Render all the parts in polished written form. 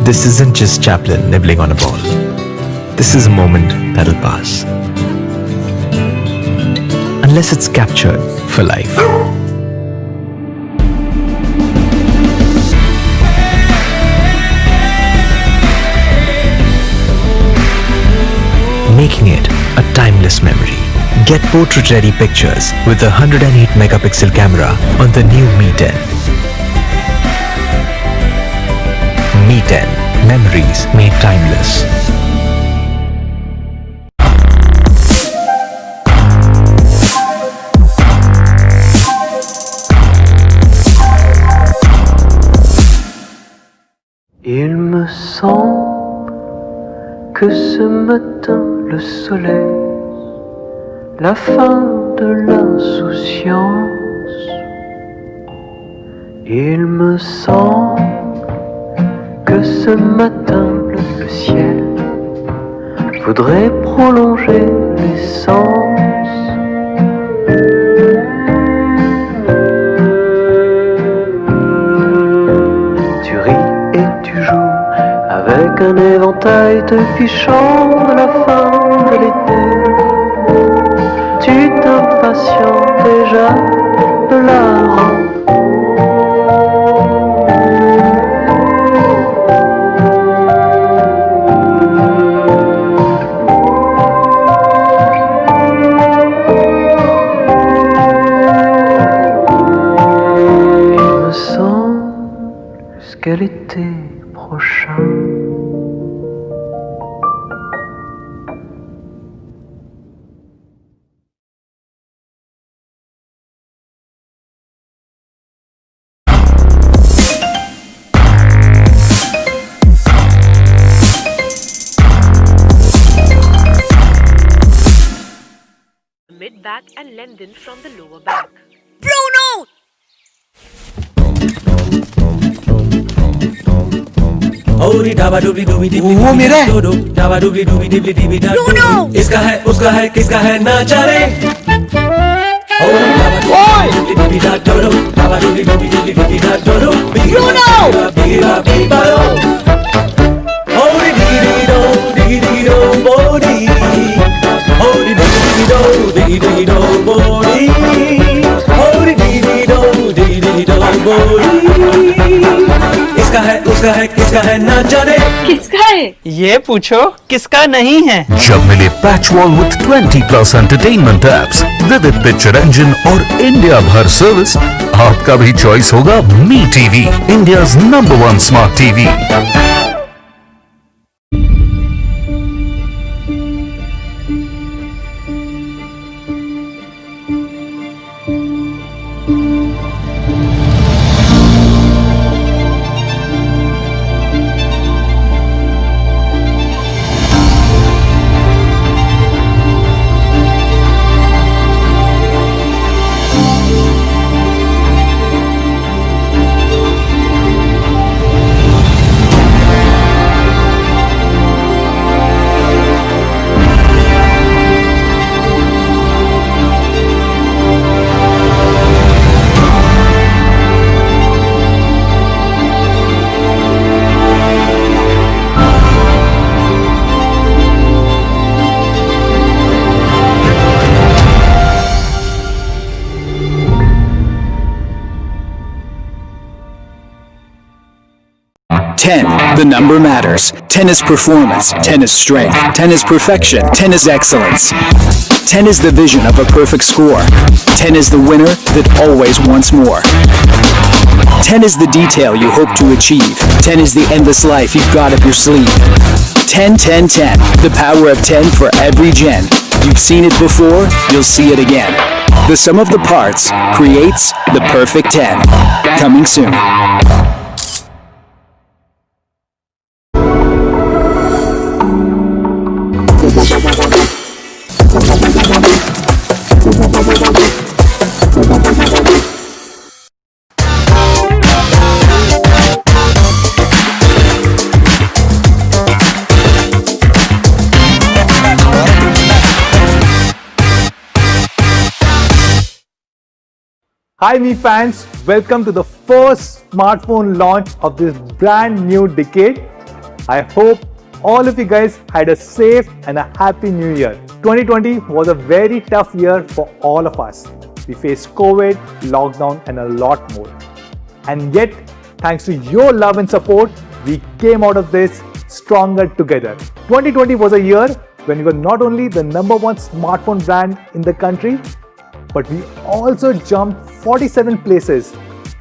This isn't just Chaplin nibbling on a ball. This is a moment that'll pass. Unless it's captured for life. Making it a timeless memory. Get portrait-ready pictures with a 108 megapixel camera on the new Mi 10. Mi 10. Memories made timeless. Il me semble que ce matin le soleil, la fin de l'insouciance. Il me semble que ce matin le ciel voudrait prolonger l'essence. Tu ris et tu joues avec un éventail te fichant de la fin de l'été. Tu t'impatientes déjà de la rentrée. Il me semble jusqu'à l'été prochain. Mid back and lengthen from the lower back. Bruno! वो मेरा है। Bruno! इसका है उसका है किसका है ना जाने। इसका है उसका है किसका है ना जाने। किसका है? ये पूछो किसका नहीं है। जब मिले patch wall with 20+ entertainment apps, विविध पिक्चर इंजन और इंडिया भर सर्विस, आपका भी चॉइस होगा Mi TV, India's number 1 smart TV. Ten, the number matters. 10 is performance, 10 is strength, 10 is perfection, 10 is excellence. 10 is the vision of a perfect score. 10 is the winner that always wants more. 10 is the detail you hope to achieve. 10 is the endless life you've got up your sleeve. 10, 10, 10. The power of 10 for every gen. You've seen it before, you'll see it again. The sum of the parts creates the perfect 10. Coming soon. Hi Mi fans, welcome to the first smartphone launch of this brand new decade. I hope all of you guys had a safe and a happy new year. 2020 was a very tough year for all of us. We faced COVID, lockdown and a lot more. And yet, thanks to your love and support, we came out of this stronger together. 2020 was a year when we were not only the #1 smartphone brand in the country, but we also jumped 47 places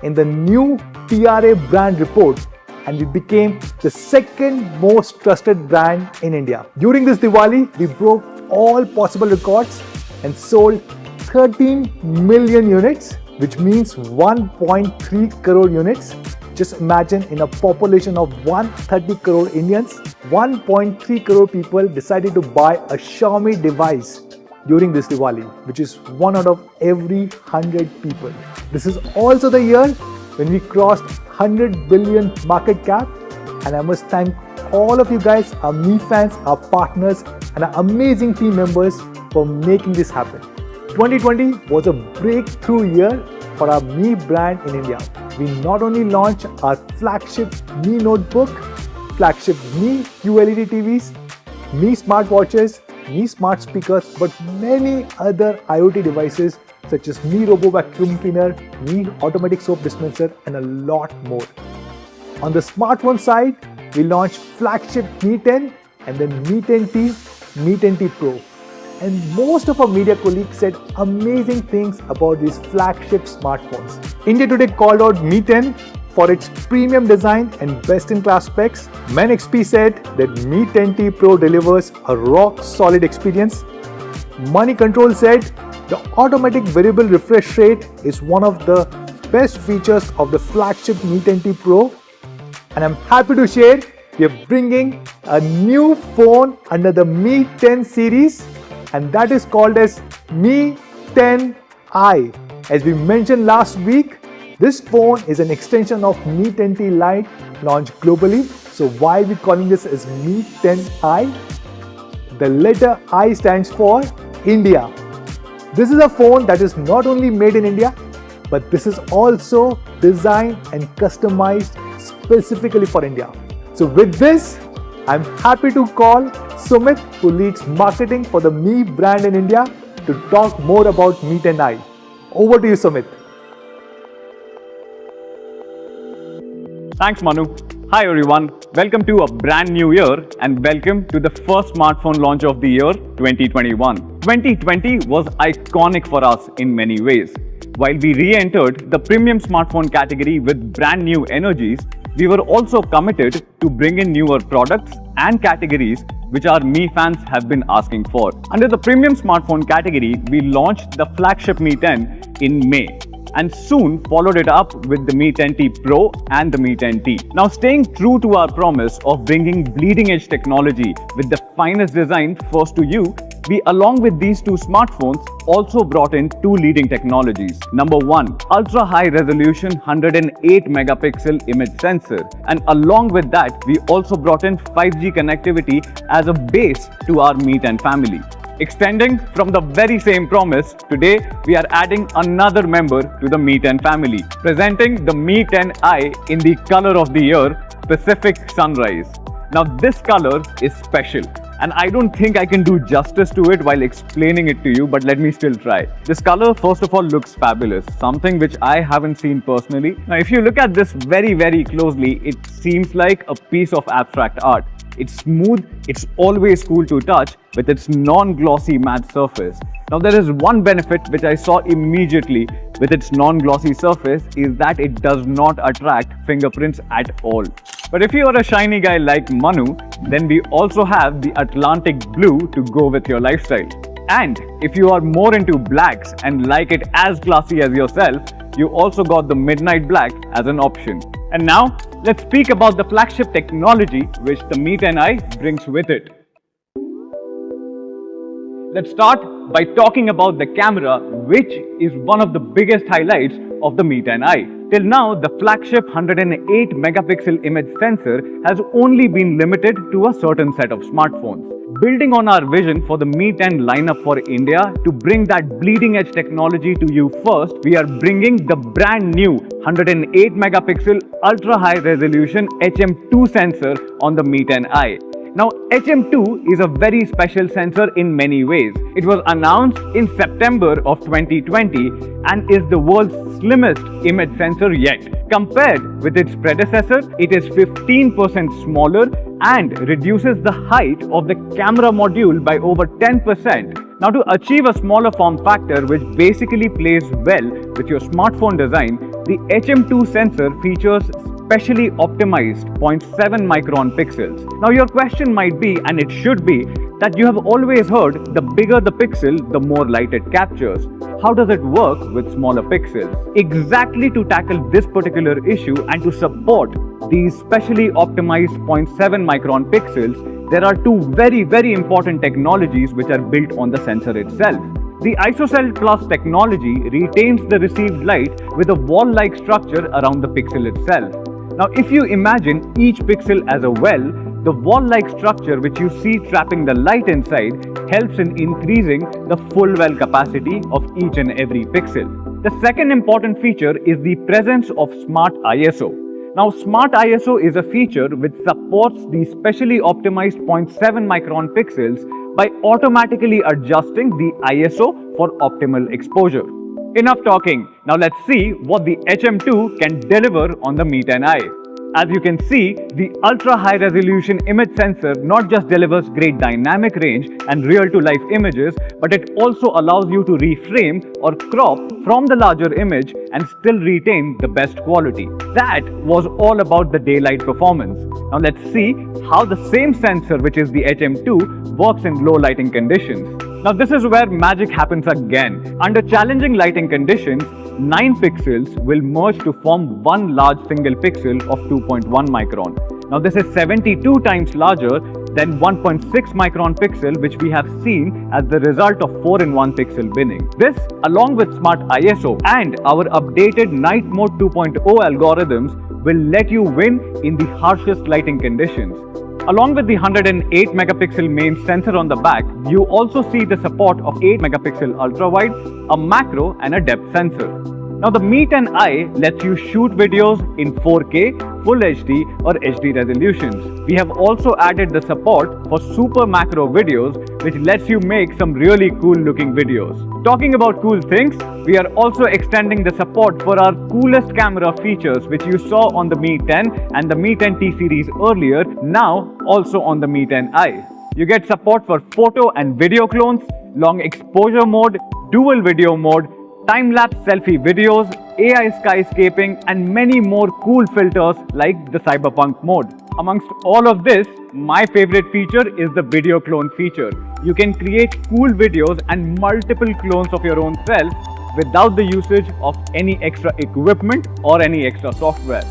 in the new TRA brand report, and we became the second most trusted brand in India. During this Diwali, we broke all possible records and sold 13 million units, which means 1.3 crore units. Just imagine, in a population of 130 crore Indians, 1.3 crore people decided to buy a Xiaomi device during this Diwali, which is 1 out of every 100 people. This is also the year when we crossed 100 billion market cap, and I must thank all of you guys, our Mi fans, our partners and our amazing team members for making this happen. 2020 was a breakthrough year for our Mi brand in India. We not only launched our flagship Mi Notebook, flagship Mi QLED TVs, Mi smartwatches, Mi smart speakers, but many other IoT devices such as Mi Robo Vacuum Cleaner, Mi Automatic Soap Dispenser and a lot more. On the smartphone side, we launched flagship Mi 10 and then Mi 10T, Mi 10T Pro. And most of our media colleagues said amazing things about these flagship smartphones. India Today called out Mi 10 for its premium design and best-in-class specs. MenXP said that Mi 10T Pro delivers a rock-solid experience. Money Control said the automatic variable refresh rate is one of the best features of the flagship Mi 10T Pro. And I'm happy to share we are bringing a new phone under the Mi 10 series, and that is called as Mi 10i. As we mentioned last week, this phone is an extension of Mi 10T Lite launched globally. So why are we calling this as Mi 10i? The letter I stands for India. This is a phone that is not only made in India, but this is also designed and customized specifically for India. So with this, I'm happy to call Sumit, who leads marketing for the Mi brand in India, to talk more about Mi 10i. Over to you, Sumit. Thanks, Manu. Hi everyone, welcome to a brand new year and welcome to the first smartphone launch of the year 2021. 2020 was iconic for us in many ways. While we re-entered the premium smartphone category with brand new energies, we were also committed to bring in newer products and categories which our Mi fans have been asking for. Under the premium smartphone category, we launched the flagship Mi 10 in May, and soon followed it up with the Mi 10T Pro and the Mi 10T. Now, staying true to our promise of bringing bleeding-edge technology with the finest design first to you, we, along with these two smartphones, also brought in two leading technologies. Number one, ultra-high resolution 108 megapixel image sensor. And along with that, we also brought in 5G connectivity as a base to our Mi 10 family. Extending from the very same promise, today we are adding another member to the Mi 10 family, presenting the Mi 10i in the color of the year, Pacific Sunrise. Now this color is special, and I don't think I can do justice to it while explaining it to you, but let me still try. This color, first of all, looks fabulous, something which I haven't seen personally. Now if you look at this very closely, it seems like a piece of abstract art. It's smooth, it's always cool to touch with its non-glossy matte surface. Now there is one benefit which I saw immediately with its non-glossy surface is that it does not attract fingerprints at all. But if you are a shiny guy like Manu, then we also have the Atlantic Blue to go with your lifestyle. And if you are more into blacks and like it as classy as yourself, you also got the Midnight Black as an option. And now, let's speak about the flagship technology which the Mi 10i brings with it. Let's start by talking about the camera, which is one of the biggest highlights of the Mi 10i. Till now, the flagship 108 megapixel image sensor has only been limited to a certain set of smartphones. building on our vision for the Mi 10 lineup for India to bring that bleeding edge technology to you first, we are bringing the brand new 108 megapixel ultra high resolution HM2 sensor on the Mi 10i. Now, HM2 is a very special sensor in many ways. It was announced in September of 2020 and is the world's slimmest image sensor yet. Compared with its predecessor, it is 15% smaller and reduces the height of the camera module by over 10%. Now, to achieve a smaller form factor which basically plays well with your smartphone design, the HM2 sensor features specially optimized 0.7 micron pixels. Now your question might be, and it should be, that you have always heard the bigger the pixel, the more light it captures. How does it work with smaller pixels? Exactly to tackle this particular issue and to support these specially optimized 0.7 micron pixels, there are two very important technologies which are built on the sensor itself. The ISOCELL Plus technology retains the received light with a wall-like structure around the pixel itself. Now, if you imagine each pixel as a well, the wall-like structure which you see trapping the light inside helps in increasing the full well capacity of each and every pixel. The second important feature is the presence of Smart ISO. Now, Smart ISO is a feature which supports the specially optimized 0.7 micron pixels by automatically adjusting the ISO for optimal exposure. Enough talking, now let's see what the HM2 can deliver on the Mi 10i. As you can see, the ultra high resolution image sensor not just delivers great dynamic range and real-to-life images, but it also allows you to reframe or crop from the larger image and still retain the best quality. That was all about the daylight performance. Now let's see how the same sensor, which is the HM2, works in low lighting conditions. Now this is where magic happens again. Under challenging lighting conditions, 9 pixels will merge to form one large single pixel of 2.1 micron. Now this is 72 times larger than 1.6 micron pixel which we have seen as the result of 4-in-1 pixel binning. This, along with Smart ISO and our updated Night Mode 2.0 algorithms, will let you win in the harshest lighting conditions. Along with the 108 megapixel main sensor on the back, you also see the support of 8 megapixel ultra-wide, a macro and a depth sensor. Now the Mi 10i lets you shoot videos in 4K, Full HD or HD resolutions. We have also added the support for super macro videos which lets you make some really cool looking videos. Talking about cool things, we are also extending the support for our coolest camera features which you saw on the Mi 10 and the Mi 10T series earlier, now also on the Mi 10i. You get support for photo and video clones, long exposure mode, dual video mode, time-lapse selfie videos, AI skyscaping and many more cool filters like the cyberpunk mode. Amongst all of this, my favorite feature is the video clone feature. You can create cool videos and multiple clones of your own self without the usage of any extra equipment or any extra software.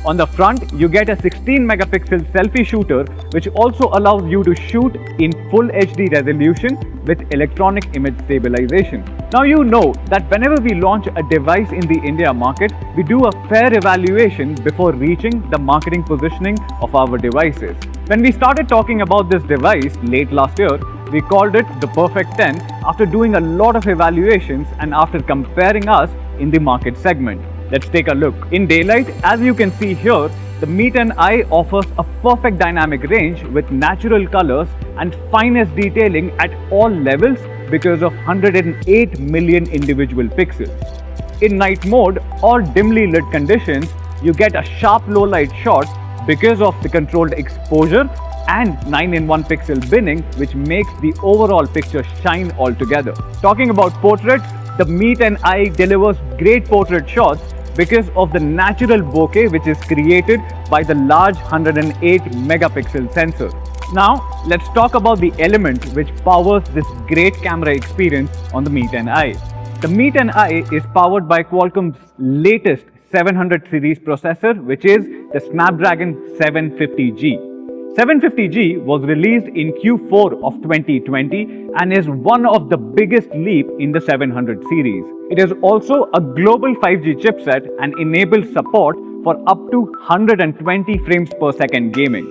On the front, you get a 16 megapixel selfie shooter which also allows you to shoot in full HD resolution with electronic image stabilization. Now you know that whenever we launch a device in the India market, we do a fair evaluation before reaching the marketing positioning of our devices. When we started talking about this device late last year, we called it the Perfect 10 after doing a lot of evaluations and after comparing us in the market segment. Let's take a look. In daylight, as you can see here, the Mi 10i offers a perfect dynamic range with natural colors and finest detailing at all levels because of 108 million individual pixels. In night mode or dimly lit conditions, you get a sharp low light shot because of the controlled exposure and 9-in-1 pixel binning, which makes the overall picture shine altogether. Talking about portraits, the Mi 10i delivers great portrait shots because of the natural bokeh which is created by the large 108 megapixel sensor. Now, let's talk about the element which powers this great camera experience on the Mi 10i. The Mi 10i is powered by Qualcomm's latest 700 series processor, which is the Snapdragon 750G. 750G was released in Q4 of 2020 and is one of the biggest leap in the 700 series. It is also a global 5G chipset and enables support for up to 120 frames per second gaming.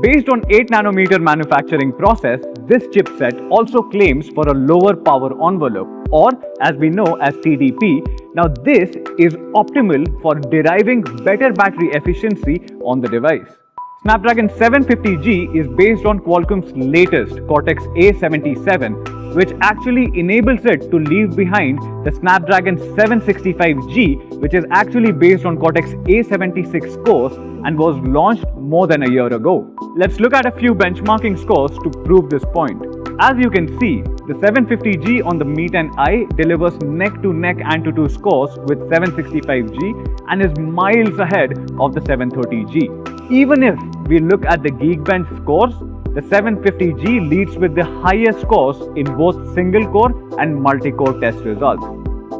Based on 8nm manufacturing process, this chipset also claims for a lower power envelope, or as we know as TDP. Now this is optimal for deriving better battery efficiency on the device. Snapdragon 750G is based on Qualcomm's latest Cortex-A77, which actually enables it to leave behind the Snapdragon 765G, which is actually based on Cortex-A76 cores and was launched more than a year ago. Let's look at a few benchmarking scores to prove this point. As you can see, the 750G on the Mi 10i delivers neck-to-neck Antutu scores with 765G and is miles ahead of the 730G. Even if we look at the Geekbench scores, the 750G leads with the highest scores in both single-core and multi-core test results.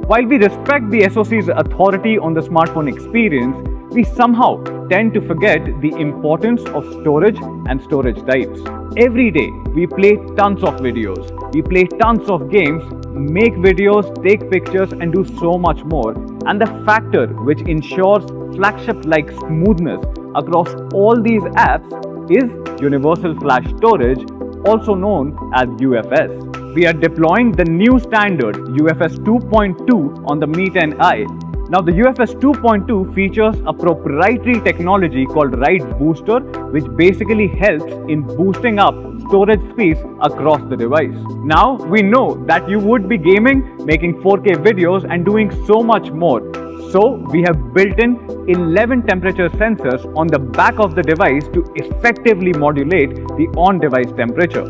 While we respect the SoC's authority on the smartphone experience, we somehow tend to forget the importance of storage and storage types. Every day, we play tons of videos, we play tons of games, make videos, take pictures and do so much more. And the factor which ensures flagship-like smoothness across all these apps is Universal Flash Storage, also known as UFS. We are deploying the new standard UFS 2.2 on the Mi 10i. Now the UFS 2.2 features a proprietary technology called Write Booster, which basically helps in boosting up storage space across the device. Now we know that you would be gaming, making 4K videos and doing so much more. So we have built in 11 temperature sensors on the back of the device to effectively modulate the on-device temperature.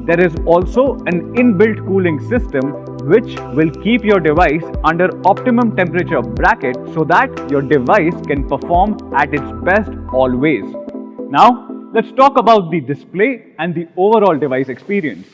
There is also an inbuilt cooling system which will keep your device under optimum temperature bracket so that your device can perform at its best always. Now, let's talk about the display and the overall device experience.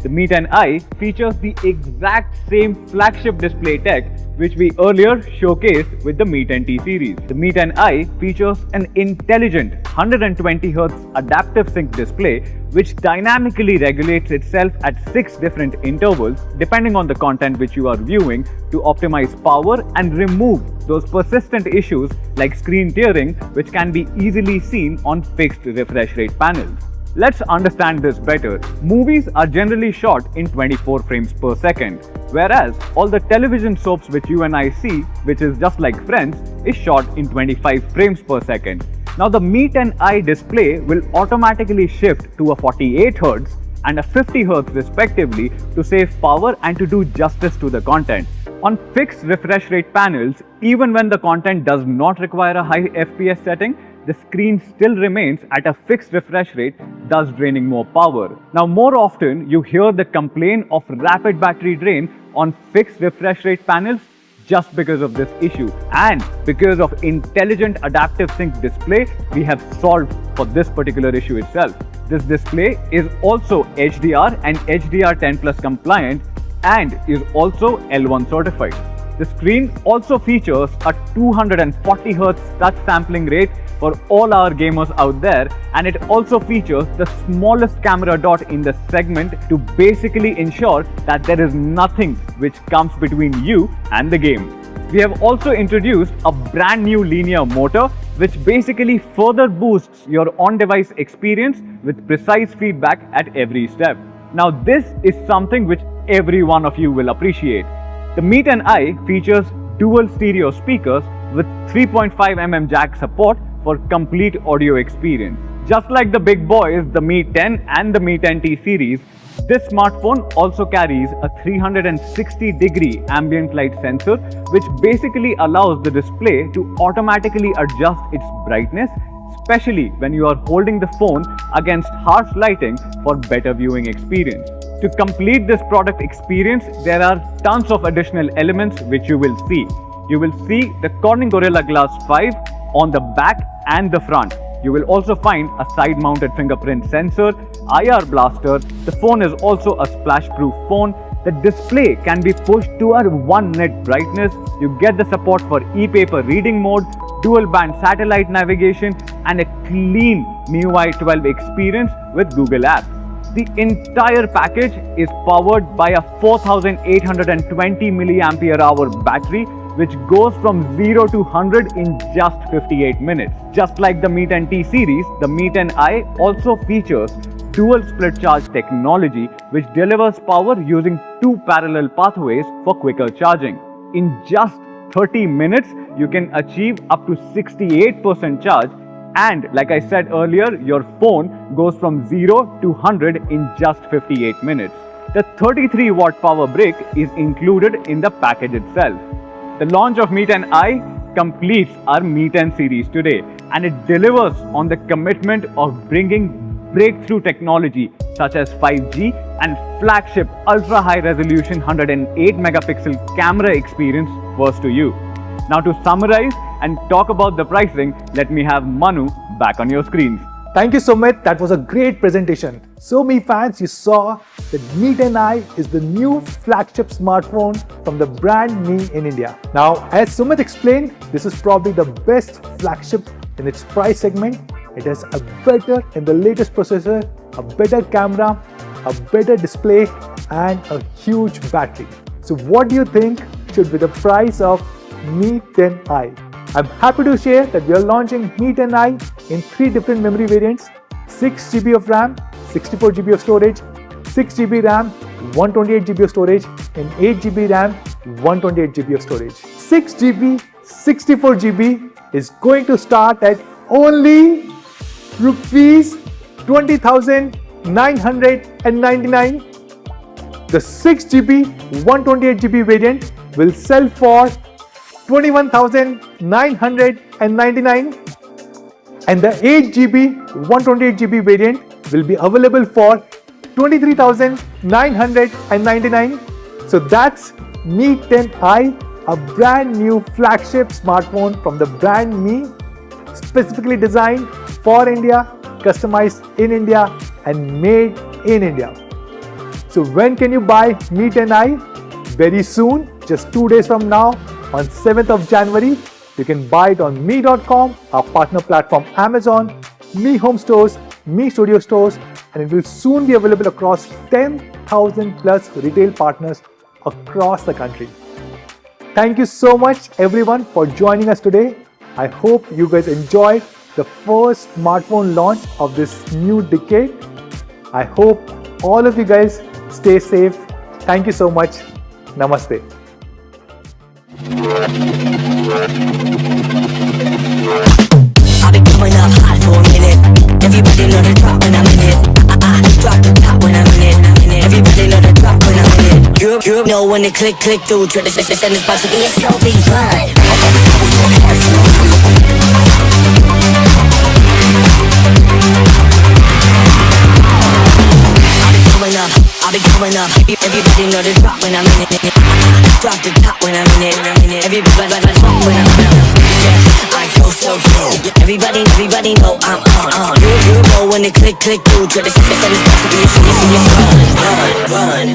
The Mi 10i features the exact same flagship display tech which we earlier showcased with the Mi 10T series. The Mi 10i features an intelligent 120Hz adaptive sync display which dynamically regulates itself at 6 different intervals depending on the content which you are viewing to optimize power and remove those persistent issues like screen tearing which can be easily seen on fixed refresh rate panels. Let's understand this better. Movies are generally shot in 24 frames per second, whereas all the television soaps which you and I see, which is just like Friends, is shot in 25 frames per second. Now the Mi 10i display will automatically shift to a 48Hz and a 50Hz respectively to save power and to do justice to the content. On fixed refresh rate panels, even when the content does not require a high FPS setting, the screen still remains at a fixed refresh rate, thus draining more power. Now more often, you hear the complaint of rapid battery drain on fixed refresh rate panels just because of this issue. And because of intelligent adaptive sync display, we have solved for this particular issue itself. This display is also HDR and HDR10 Plus compliant and is also L1 certified. The screen also features a 240Hz touch sampling rate for all our gamers out there, and it also features the smallest camera dot in the segment to basically ensure that there is nothing which comes between you and the game. We have also introduced a brand new linear motor which basically further boosts your on-device experience with precise feedback at every step. Now this is something which every one of you will appreciate. The Mi 10i features dual stereo speakers with 3.5mm jack support for complete audio experience. Just like the big boys, the Mi 10 and the Mi 10T series, this smartphone also carries a 360-degree ambient light sensor which basically allows the display to automatically adjust its brightness, especially when you are holding the phone against harsh lighting for better viewing experience. To complete this product experience, there are tons of additional elements which you will see. You will see the Corning Gorilla Glass 5 on the back and the front. You will also find a side-mounted fingerprint sensor, IR blaster. The phone is also a splash-proof phone. The display can be pushed to a 1 nit brightness. You get the support for e-paper reading mode, dual-band satellite navigation, and a clean MIUI 12 experience with Google Apps. The entire package is powered by a 4820 mAh battery which goes from 0 to 100 in just 58 minutes. Just like the Mi 10T series, the Mi 10i also features dual split charge technology, which delivers power using two parallel pathways for quicker charging. In just 30 minutes, you can achieve up to 68% charge, and like I said earlier, your phone goes from 0 to 100 in just 58 minutes. The 33 watt power brick is included in the package itself. The launch of Mi 10i completes our Mi 10 series today, and it delivers on the commitment of bringing breakthrough technology such as 5G and flagship ultra high resolution 108 megapixel camera experience first to you. Now to summarize and talk about the pricing, let me have Manu back on your screens. Thank you, Sumit. That was a great presentation. So, Mi fans, you saw that Mi 10i is the new flagship smartphone from the brand Mi in India. Now, as Sumit explained, this is probably the best flagship in its price segment. It has a better and the latest processor, a better camera, a better display, and a huge battery. So, what do you think should be the price of Mi 10i? I'm happy to share that we are launching Mi 10i in 3 different memory variants: 6GB of RAM, 64GB of storage, 6GB RAM, 128GB of storage, and 8GB RAM, 128GB of storage. 6GB, 64GB is going to start at only rupees 20,999. The 6GB, 128GB variant will sell for 21,999, and the 8GB 128GB variant will be available for 23,999. So that's Mi 10i, a brand new flagship smartphone from the brand Mi, specifically designed for India, customized in India, and made in India. So when can you buy Mi 10i? Very soon, just 2 days from now, on 7th of January, you can buy it on Mi.com, our partner platform Amazon, Mi Home Stores, Mi Studio Stores, and it will soon be available across 10,000 plus retail partners across the country. Thank you so much everyone for joining us today. I hope you guys enjoyed the first smartphone launch of this new decade. I hope all of you guys stay safe. Thank you so much. Namaste. I've been coming up hot for a minute. Everybody know the drop when I'm in it. Drop the top when I'm in it. Everybody know the drop when I'm in it. You know when they click through. Try to send this about to be a slow beat run. I'll be coming up. Everybody know the drop when I'm in it. Drop the top when I'm in it. Everybody drop when I'm in it. Yeah, I go so slow. Everybody know I'm on. You know when they click through. Try to send this about to be a slow beat run.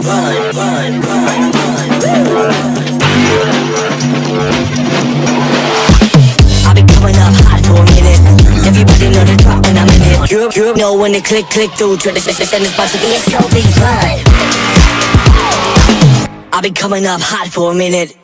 I'll be coming up hot for a minute. Everybody know the drop when I'm in it. You know when they click through. Try to send this about to be a slow beat run. I'll be coming up hot for a minute.